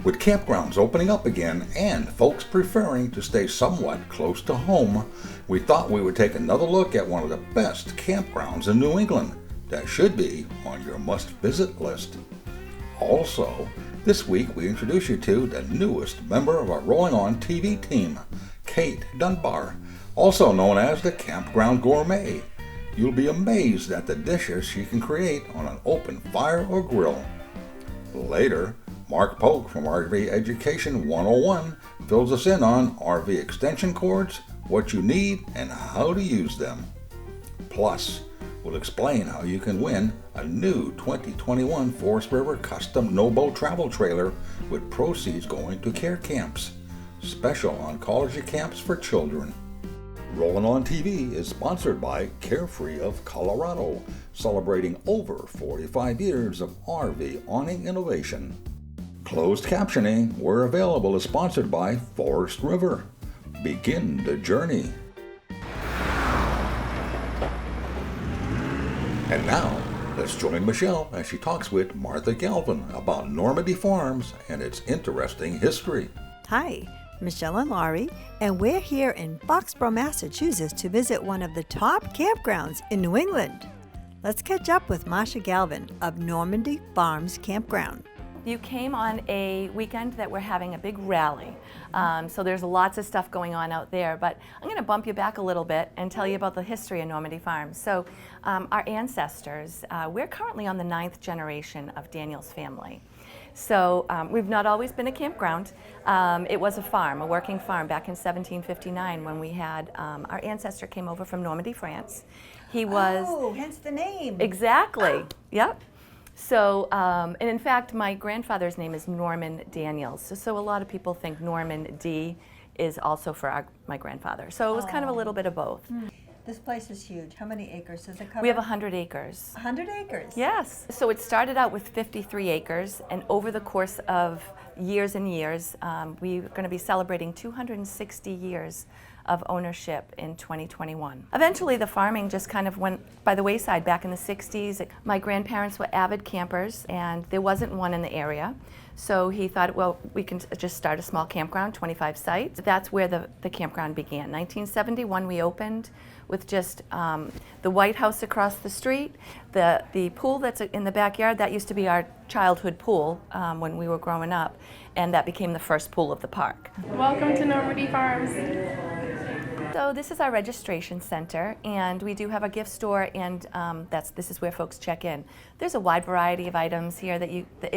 With campgrounds opening up again and folks preferring to stay somewhat close to home, we thought we would take another look at one of the best campgrounds in New England that should be on your must-visit list. Also, this week we introduce you to the newest member of our Rollin On TV team, Kate Dunbar, also known as the Campground Gourmet. You'll be amazed at the dishes she can create on an open fire or grill. Later, Mark Polk from RV Education 101 fills us in on RV extension cords, what you need, and how to use them. Plus, we'll explain how you can win a new 2021 Forest River Custom No-Boat Travel Trailer with proceeds going to care camps. Special oncology camps for children. Rollin On TV is sponsored by Carefree of Colorado, celebrating over 45 years of RV awning innovation. Closed captioning, where available, is sponsored by Forest River. Begin the journey. And now, let's join Michelle as she talks with Martha Galvin about Normandy Farms and its interesting history. Hi, Michelle and Laurie, and we're here in Foxboro, Massachusetts to visit one of the top campgrounds in New England. Let's catch up with Marcia Galvin of Normandy Farms Campground. You came on a weekend that we're having a big rally, so there's lots of stuff going on out there, but I'm going to bump you back a little bit and tell you about the history of Normandy Farms. So our ancestors, we're currently on the 9th generation of Daniel's family. So we've not always been a campground. It was a farm, a working farm back in 1759 when we had, our ancestor came over from Normandy, France. He was... Oh, hence the name. Exactly, yep. So, and in fact, my grandfather's name is Norman Daniels. So a lot of people think Normandy is also for my grandfather. So it was kind of a little bit of both. This place is huge. How many acres does it cover? We have 100 acres. 100 acres? Yes. So it started out with 53 acres, and over the course of years and years, we're going to be celebrating 260 years of ownership in 2021. Eventually the farming just kind of went by the wayside back in the 60s. My grandparents were avid campers and there wasn't one in the area. So he thought, well, we can just start a small campground, 25 sites. That's where the campground began. 1971 we opened with just the White House across the street. The pool that's in the backyard, that used to be our childhood pool when we were growing up, and that became the first pool of the park. Welcome to Normandy Farms. So this is our registration center, and we do have a gift store, and this is where folks check in. There's a wide variety of items here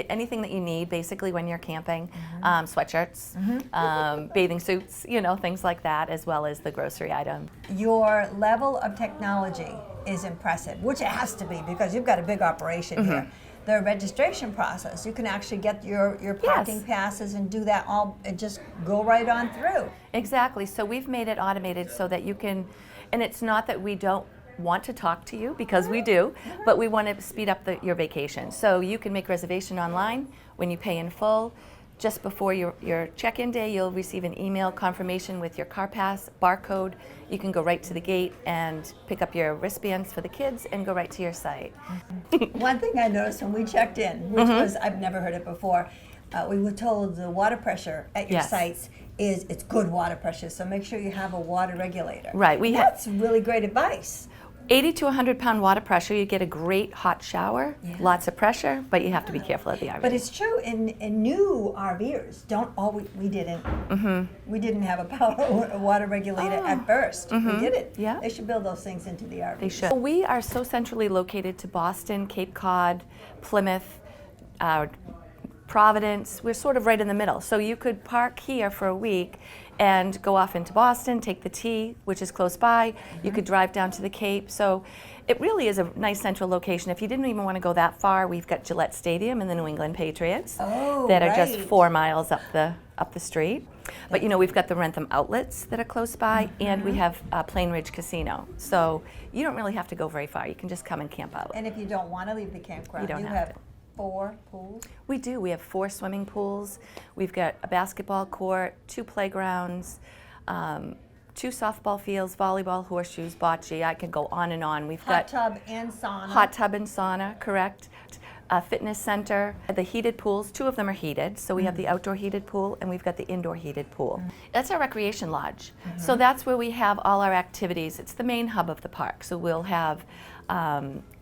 anything that you need basically when you're camping, sweatshirts, bathing suits, things like that, as well as the grocery item. Your level of technology is impressive, which it has to be because you've got a big operation here. The registration process, you can actually get your parking passes and do that all and just go right on through. Exactly. So we've made it automated so that you can, and it's not that we don't want to talk to you, because we do, but we want to speed up your vacation. So you can make reservation online when you pay in full. Just before your check-in day, you'll receive an email confirmation with your car pass barcode. You can go right to the gate and pick up your wristbands for the kids and go right to your site. One thing I noticed when we checked in, which was, I've never heard it before, we were told the water pressure at your sites it's good water pressure, so make sure you have a water regulator. Right. That's really great advice. 80 to 100 pound water pressure, you get a great hot shower, lots of pressure, but you have to be careful of the RV. But it's true, in new RVers we didn't have a water regulator at first. We did it. Yeah. They should build those things into the RVs. They should. We are so centrally located to Boston, Cape Cod, Plymouth, Providence. We're sort of right in the middle. So you could park here for a week and go off into Boston, take the T, which is close by. You could drive down to the Cape. So it really is a nice central location. If you didn't even want to go that far, we've got Gillette Stadium and the New England Patriots that are just 4 miles up the street. But we've got the Rentham outlets that are close by, and we have Plain Ridge Casino. So you don't really have to go very far. You can just come and camp out. And if you don't want to leave the campground, you have 4 pools? We do. We have 4 swimming pools. We've got a basketball court, 2 playgrounds, 2 softball fields, volleyball, horseshoes, bocce. I could go on and on. We've got hot tub and sauna. Hot tub and sauna, correct. fitness center, the heated pools. 2 of them are heated, so we have the outdoor heated pool and we've got the indoor heated pool. That's our recreation lodge. So that's where we have all our activities. It's the main hub of the park. So we'll have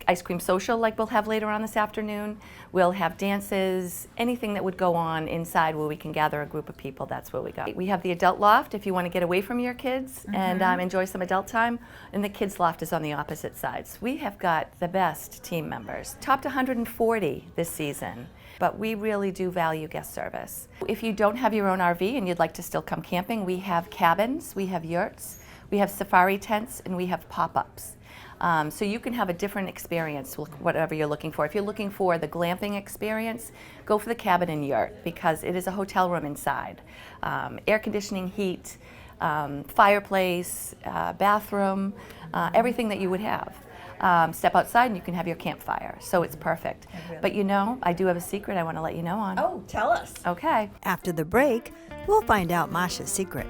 ice cream social like we'll have later on this afternoon. We'll have dances, anything that would go on inside where we can gather a group of people, that's where we go. We have the adult loft if you want to get away from your kids and enjoy some adult time, and the kids loft is on the opposite sides. We have got the best team members, topped 140 this season, but we really do value guest service. If you don't have your own RV and you'd like to still come camping, we have cabins, we have yurts, we have safari tents, and we have pop-ups. So you can have a different experience, whatever you're looking for. If you're looking for the glamping experience, go for the cabin and yurt because it is a hotel room inside. Air conditioning, heat, fireplace, bathroom, everything that you would have. Step outside and you can have your campfire, so it's perfect. Really. But you know, I do have a secret I want to let you know on. Oh, tell us. Okay. After the break, we'll find out Masha's secret.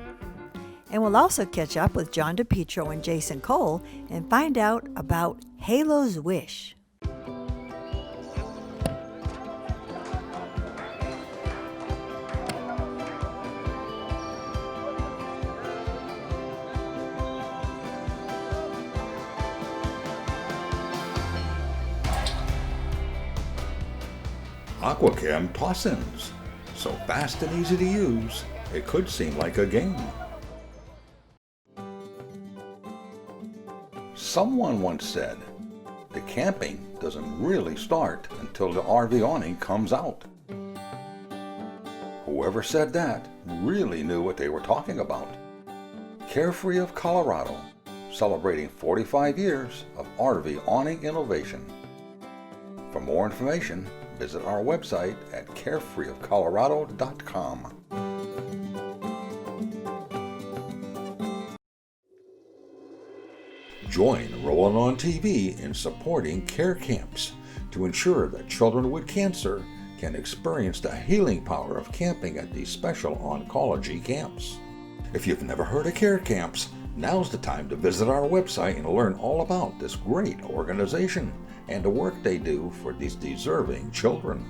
And we'll also catch up with John DePietro and Jason Cole and find out about Halo's Wish. Aquacam toss-ins. So fast and easy to use, it could seem like a game. Someone once said, the camping doesn't really start until the RV awning comes out. Whoever said that really knew what they were talking about. Carefree of Colorado, celebrating 45 years of RV awning innovation. For more information, visit our website at carefreeofcolorado.com. Join Rollin On TV in supporting care camps to ensure that children with cancer can experience the healing power of camping at these special oncology camps. If you've never heard of care camps, now's the time to visit our website and learn all about this great organization and the work they do for these deserving children.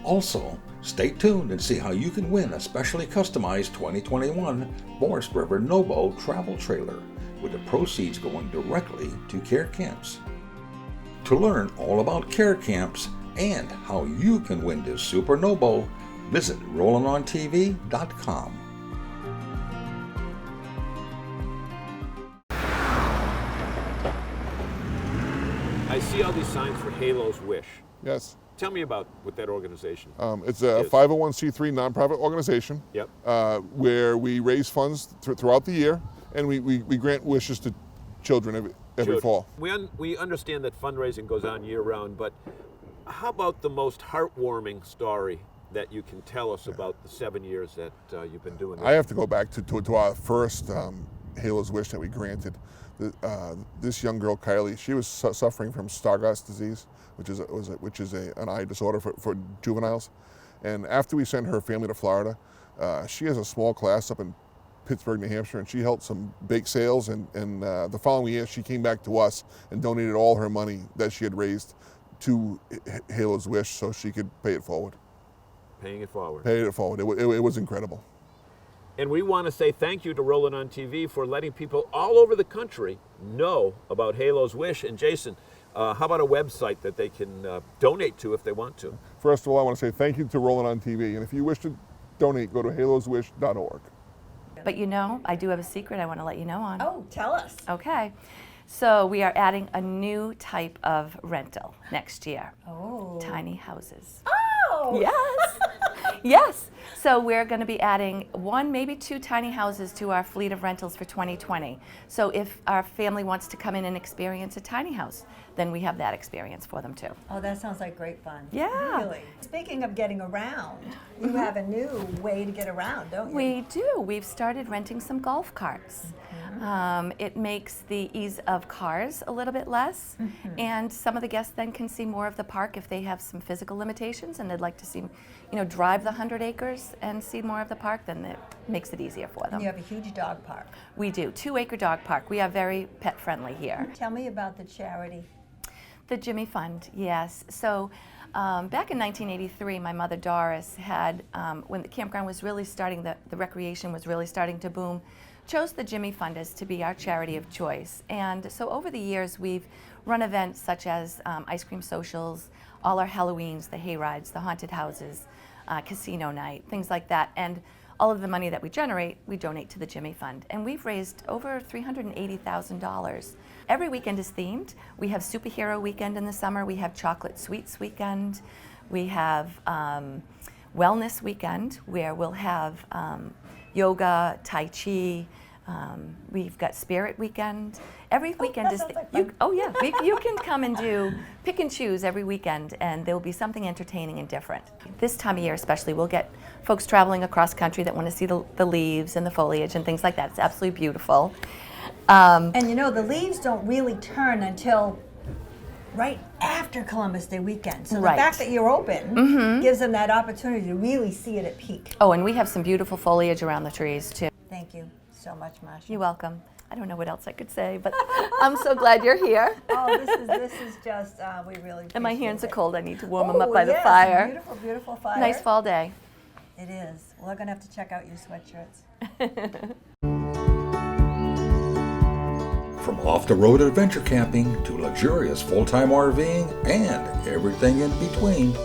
Also, stay tuned and see how you can win a specially customized 2021 Forest River No-Bow travel trailer, with the proceeds going directly to care camps. To learn all about care camps and how you can win this Super No-Bow, visit RollinOnTV.com. I see all these signs for Halo's Wish. Yes. Tell me about what that organization It's a 501c3 nonprofit organization. Yep. Where we raise funds throughout the year, and we grant wishes to children every fall. We understand that fundraising goes on year-round, but how about the most heartwarming story that you can tell us about the 7 years that you've been doing this? I have to go back to our first Halo's Wish that we granted. This young girl, Kylie, she was suffering from Stargardt disease, which is an eye disorder for juveniles. And after we sent her family to Florida, she has a small class up in Pittsburgh, New Hampshire, and she held some bake sales. And the following year, she came back to us and donated all her money that she had raised to Halo's Wish so she could pay it forward. Paying it forward. Paying it forward. It was incredible. And we want to say thank you to Rollin On TV for letting people all over the country know about Halo's Wish. And Jason, how about a website that they can donate to if they want to? First of all, I want to say thank you to Rollin On TV. And if you wish to donate, go to haloswish.org. But you know, I do have a secret I want to let you know on. Oh, tell us. Okay. So we are adding a new type of rental next year. Oh. Tiny houses. Oh! Yes. Yes. So we're going to be adding 1, maybe 2 tiny houses to our fleet of rentals for 2020. So if our family wants to come in and experience a tiny house, then we have that experience for them too. Oh, that sounds like great fun. Yeah. Really. Speaking of getting around, you have a new way to get around, don't you? We do. We've started renting some golf carts. It makes the ease of cars a little bit less, and some of the guests then can see more of the park if they have some physical limitations and they'd like to see, drive the 100 acres and see more of the park, then it makes it easier for them. You have a huge dog park. We do. 2-acre dog park. We are very pet friendly here. Tell me about the charity. The Jimmy Fund, yes. So back in 1983, my mother Doris had, when the campground was really starting, the recreation was really starting to boom, chose the Jimmy Fund as to be our charity of choice. And so over the years, we've run events such as ice cream socials, all our Halloweens, the hay rides, the haunted houses, casino night, things like that. And all of the money that we generate, we donate to the Jimmy Fund. And we've raised over $380,000. Every weekend is themed. We have Superhero Weekend in the summer. We have Chocolate Sweets Weekend. We have Wellness Weekend, where we'll have yoga, Tai Chi. We've got Spirit Weekend. Every weekend is, you can come and pick and choose every weekend, and there will be something entertaining and different. This time of year especially, we'll get folks traveling across country that want to see the leaves and the foliage and things like that. It's absolutely beautiful. And you know, the leaves don't really turn until right after Columbus Day weekend. So the fact that you're open gives them that opportunity to really see it at peak. Oh, and we have some beautiful foliage around the trees too. Thank you so much, Marsha. You're welcome. I don't know what else I could say, but I'm so glad you're here. Oh, this is just, we really appreciate And my hands it. are cold. I need to warm them up by the yes, fire. Beautiful, beautiful fire. Nice fall day. It is. Well, we're going to have to check out your sweatshirts. From off-the-road adventure camping to luxurious full-time RVing and everything in between,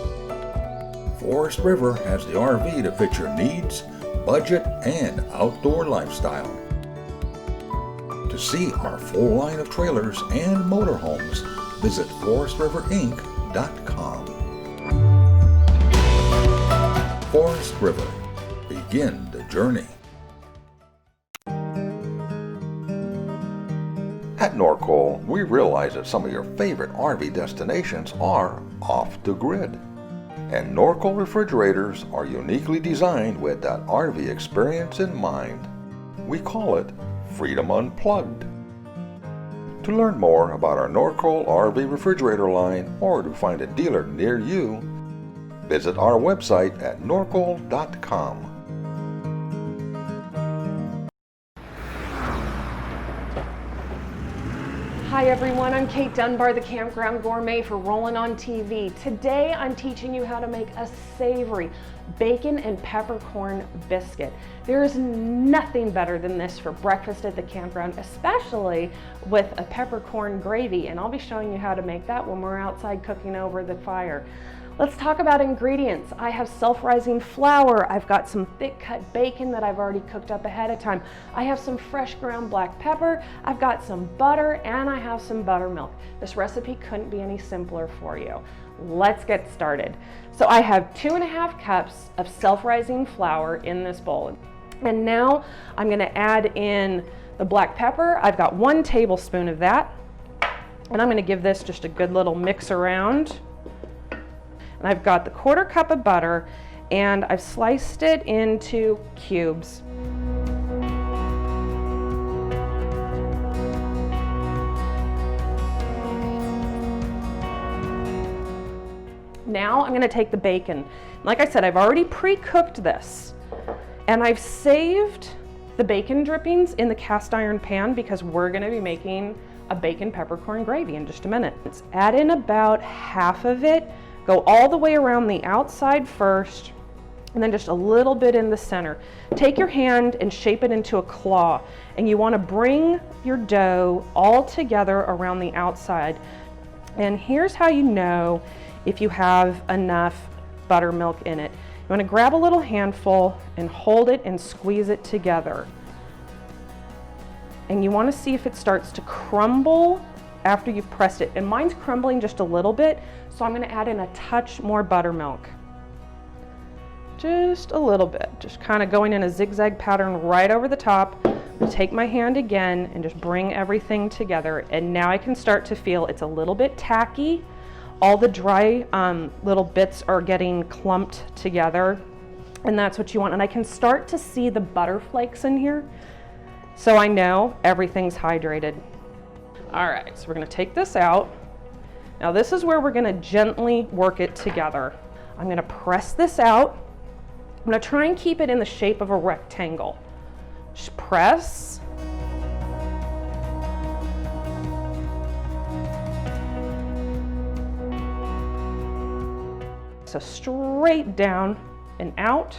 Forest River has the RV to fit your needs, budget, and outdoor lifestyle. To see our full line of trailers and motorhomes, visit forestriverinc.com. Forest River. Begin the journey. At Norcol, we realize that some of your favorite RV destinations are off the grid. And Norcol refrigerators are uniquely designed with that RV experience in mind. We call it Freedom Unplugged. To learn more about our Norcol RV refrigerator line or to find a dealer near you, visit our website at norcol.com. Hi everyone, I'm Kate Dunbar, the Campground Gourmet for Rollin On TV. Today I'm teaching you how to make a savory bacon and peppercorn biscuit. There is nothing better than this for breakfast at the campground, especially with a peppercorn gravy, and I'll be showing you how to make that when we're outside cooking over the fire. Let's talk about ingredients. I have self-rising flour. I've got some thick cut bacon that I've already cooked up ahead of time. I have some fresh ground black pepper. I've got some butter, and I have some buttermilk. This recipe couldn't be any simpler for you. Let's get started. So I have 2.5 cups of self-rising flour in this bowl. And now I'm gonna add in the black pepper. I've got 1 tablespoon of that. And I'm gonna give this just a good little mix around. And I've got the 1/4 cup of butter, and I've sliced it into cubes. Now I'm going to take the bacon. Like I said, I've already pre-cooked this, and I've saved the bacon drippings in the cast iron pan because we're going to be making a bacon peppercorn gravy in just a minute. Let's add in about half of it. Go all the way around the outside first, and then just a little bit in the center. Take your hand and shape it into a claw, and you want to bring your dough all together around the outside. And here's how you know if you have enough buttermilk in it. You want to grab a little handful and hold it and squeeze it together. And you want to see if it starts to crumble after you've pressed it. And mine's crumbling just a little bit, so I'm going to add in a touch more buttermilk. Just a little bit, just kind of going in a zigzag pattern right over the top. I'll take my hand again and just bring everything together. And now I can start to feel it's a little bit tacky. All the dry little bits are getting clumped together, and that's what you want. And I can start to see the butter flakes in here, so I know everything's hydrated. All right, so we're gonna take this out. Now this is where we're gonna gently work it together. I'm gonna press this out. I'm gonna try and keep it in the shape of a rectangle. Just press. So straight down and out.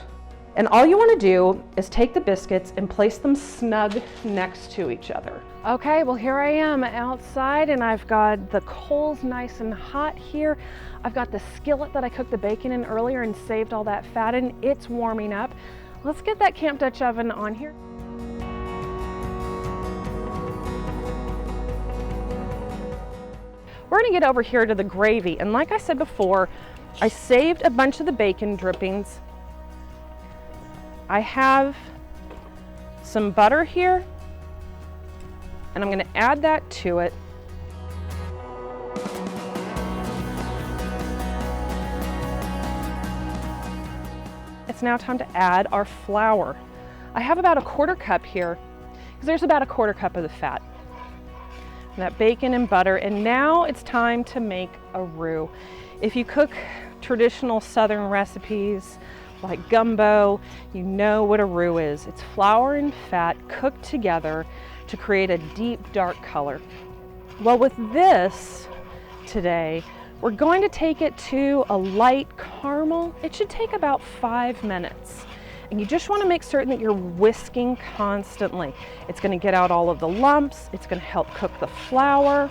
And all you want to do is take the biscuits and place them snug next to each other. Okay, well here I am outside and I've got the coals nice and hot here. I've got the skillet that I cooked the bacon in earlier and saved all that fat in. It's warming up. Let's get that Camp Dutch oven on here. We're gonna get over here to the gravy. And like I said before, I saved a bunch of the bacon drippings. I have some butter here, and I'm gonna add that to it. It's now time to add our flour. I have about a 1/4 cup here, because there's about a 1/4 cup of the fat. And that bacon and butter, and now it's time to make a roux. If you cook traditional Southern recipes, like gumbo, you know what a roux is. It's flour and fat cooked together to create a deep dark color. Well, with this today, we're going to take it to a light caramel. It should take about 5 minutes. And you just want to make certain that you're whisking constantly. It's going to get out all of the lumps. It's going to help cook the flour.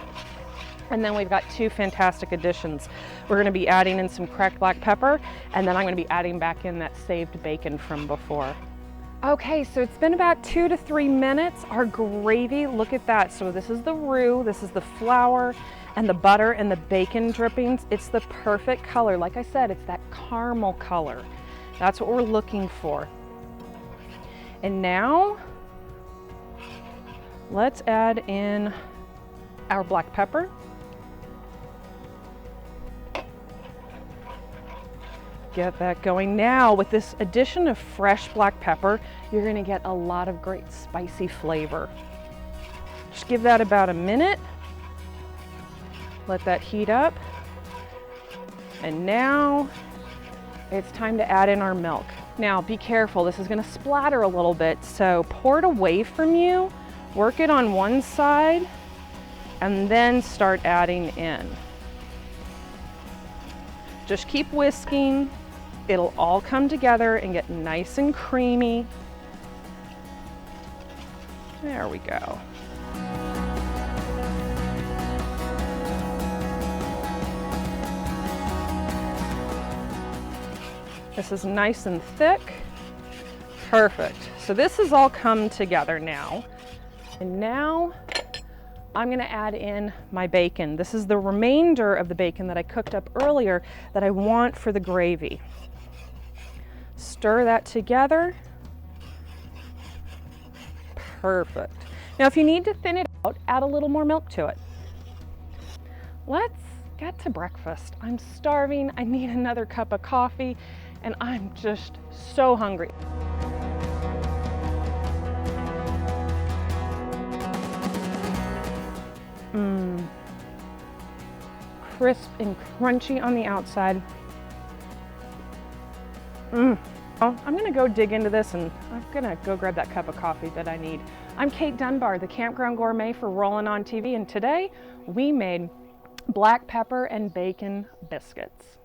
And then we've got 2 fantastic additions. We're gonna be adding in some cracked black pepper, and then I'm gonna be adding back in that saved bacon from before. Okay, so it's been about 2 to 3 minutes. Our gravy, look at that. So this is the roux, this is the flour, and the butter and the bacon drippings. It's the perfect color. Like I said, it's that caramel color. That's what we're looking for. And now, let's add in our black pepper. Get that going. Now with this addition of fresh black pepper, you're gonna get a lot of great spicy flavor. Just give that about a minute. Let that heat up. And now it's time to add in our milk. Now be careful, this is gonna splatter a little bit, so pour it away from you, work it on one side, and then start adding in. Just keep whisking. It'll all come together and get nice and creamy. There we go. This is nice and thick. Perfect. So this has all come together now. And now I'm gonna add in my bacon. This is the remainder of the bacon that I cooked up earlier that I want for the gravy. Stir that together. Perfect. Now if you need to thin it out, add a little more milk to it. Let's get to breakfast. I'm starving, I need another cup of coffee, and I'm just so hungry. Crisp and crunchy on the outside. Well, I'm gonna go dig into this and I'm gonna go grab that cup of coffee that I need. I'm Kate Dunbar, the Campground Gourmet for Rollin On TV, and today we made black pepper and bacon biscuits.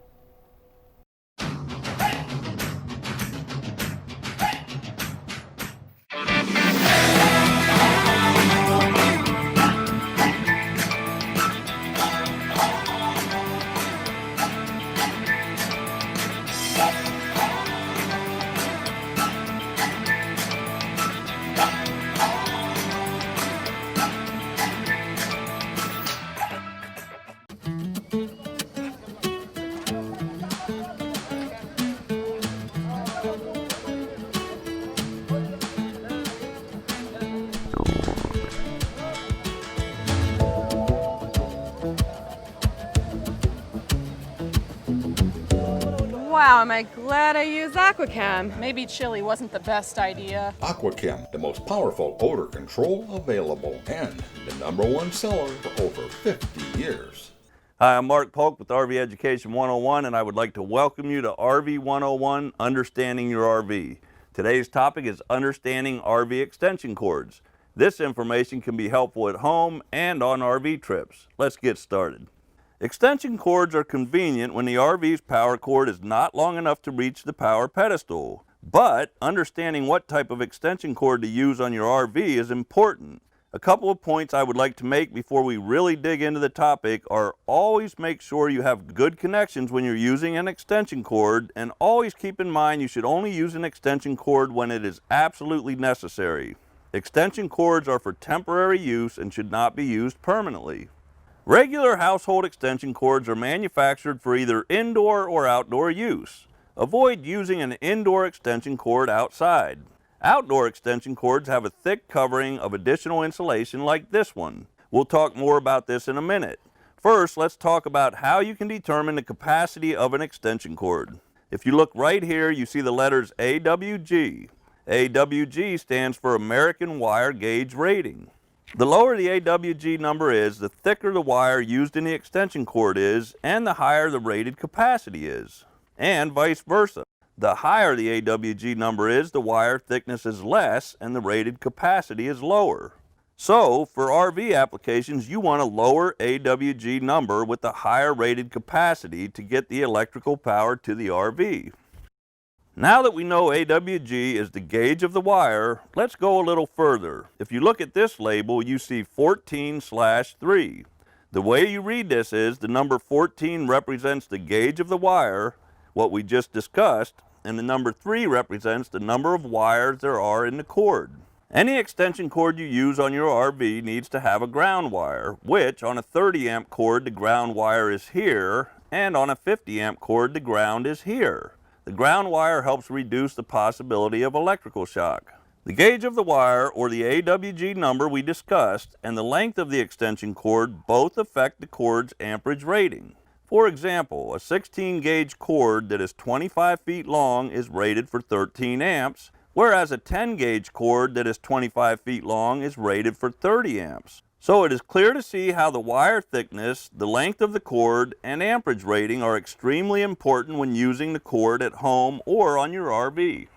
Wow, am I glad I used AquaChem. Maybe chili wasn't the best idea. AquaChem, the most powerful odor control available and the #1 seller for over 50 years. Hi, I'm Mark Polk with RV Education 101, and I would like to welcome you to RV 101, Understanding Your RV. Today's topic is understanding RV extension cords. This information can be helpful at home and on RV trips. Let's get started. Extension cords are convenient when the RV's power cord is not long enough to reach the power pedestal, but understanding what type of extension cord to use on your RV is important. A couple of points I would like to make before we really dig into the topic are always make sure you have good connections when you're using an extension cord, and always keep in mind you should only use an extension cord when it is absolutely necessary. Extension cords are for temporary use and should not be used permanently. Regular household extension cords are manufactured for either indoor or outdoor use. Avoid using an indoor extension cord outside. Outdoor extension cords have a thick covering of additional insulation like this one. We'll talk more about this in a minute. First, let's talk about how you can determine the capacity of an extension cord. If you look right here, you see the letters AWG. AWG stands for American Wire Gauge Rating. The lower the AWG number is, the thicker the wire used in the extension cord is, and the higher the rated capacity is. And vice versa. The higher the AWG number is, the wire thickness is less and the rated capacity is lower. So, for RV applications, you want a lower AWG number with a higher rated capacity to get the electrical power to the RV. Now that we know AWG is the gauge of the wire, let's go a little further. If you look at this label, you see 14/3. The way you read this is the number 14 represents the gauge of the wire, what we just discussed, and the number 3 represents the number of wires there are in the cord. Any extension cord you use on your RV needs to have a ground wire, which on a 30 amp cord the ground wire is here, and on a 50 amp cord the ground is here. The ground wire helps reduce the possibility of electrical shock. The gauge of the wire, or the AWG number we discussed, and the length of the extension cord both affect the cord's amperage rating. For example, a 16 gauge cord that is 25 feet long is rated for 13 amps, whereas a 10 gauge cord that is 25 feet long is rated for 30 amps. So it is clear to see how the wire thickness, the length of the cord, and amperage rating are extremely important when using the cord at home or on your RV.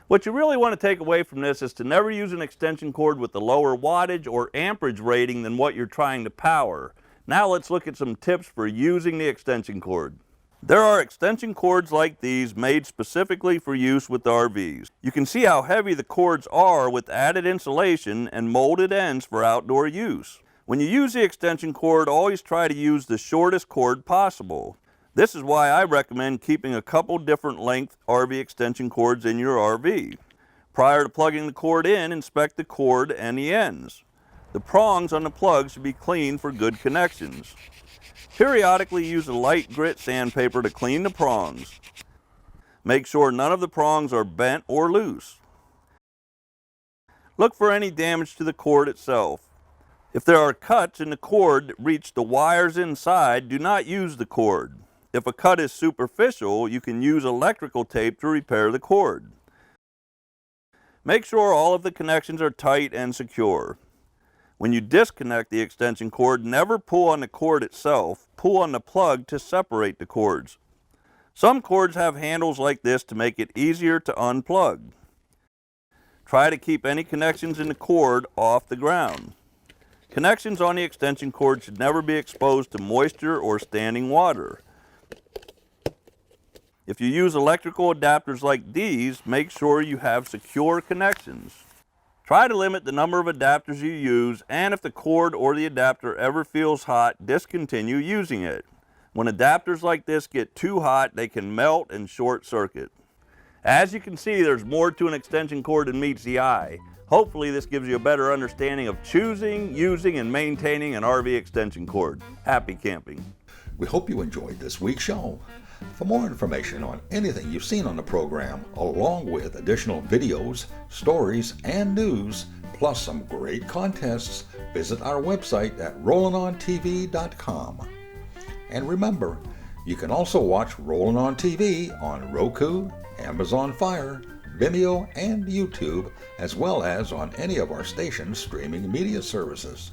What you really want to take away from this is to never use an extension cord with a lower wattage or amperage rating than what you're trying to power. Now let's look at some tips for using the extension cord. There are extension cords like these made specifically for use with RVs. You can see how heavy the cords are with added insulation and molded ends for outdoor use. When you use the extension cord, always try to use the shortest cord possible. This is why I recommend keeping a couple different length RV extension cords in your RV. Prior to plugging the cord in, inspect the cord and the ends. The prongs on the plug should be clean for good connections. Periodically use a light grit sandpaper to clean the prongs. Make sure none of the prongs are bent or loose. Look for any damage to the cord itself. If there are cuts in the cord that reach the wires inside, do not use the cord. If a cut is superficial, you can use electrical tape to repair the cord. Make sure all of the connections are tight and secure. When you disconnect the extension cord, never pull on the cord itself, pull on the plug to separate the cords. Some cords have handles like this to make it easier to unplug. Try to keep any connections in the cord off the ground. Connections on the extension cord should never be exposed to moisture or standing water. If you use electrical adapters like these, make sure you have secure connections. Try to limit the number of adapters you use, and if the cord or the adapter ever feels hot, discontinue using it. When adapters like this get too hot, they can melt and short circuit. As you can see, there's more to an extension cord than meets the eye. Hopefully this gives you a better understanding of choosing, using, and maintaining an RV extension cord. Happy camping. We hope you enjoyed this week's show. For more information on anything you've seen on the program, along with additional videos, stories, and news, plus some great contests, visit our website at rollinontv.com. And remember, you can also watch Rollin On TV on Roku, Amazon Fire, Vimeo, and YouTube, as well as on any of our station's streaming media services.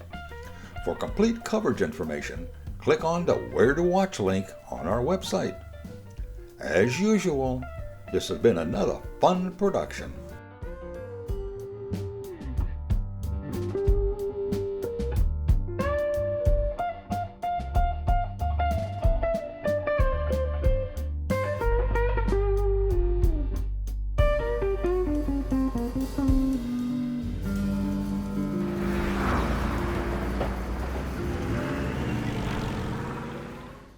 For complete coverage information, click on the Where to Watch link on our website. As usual, this has been another fun production.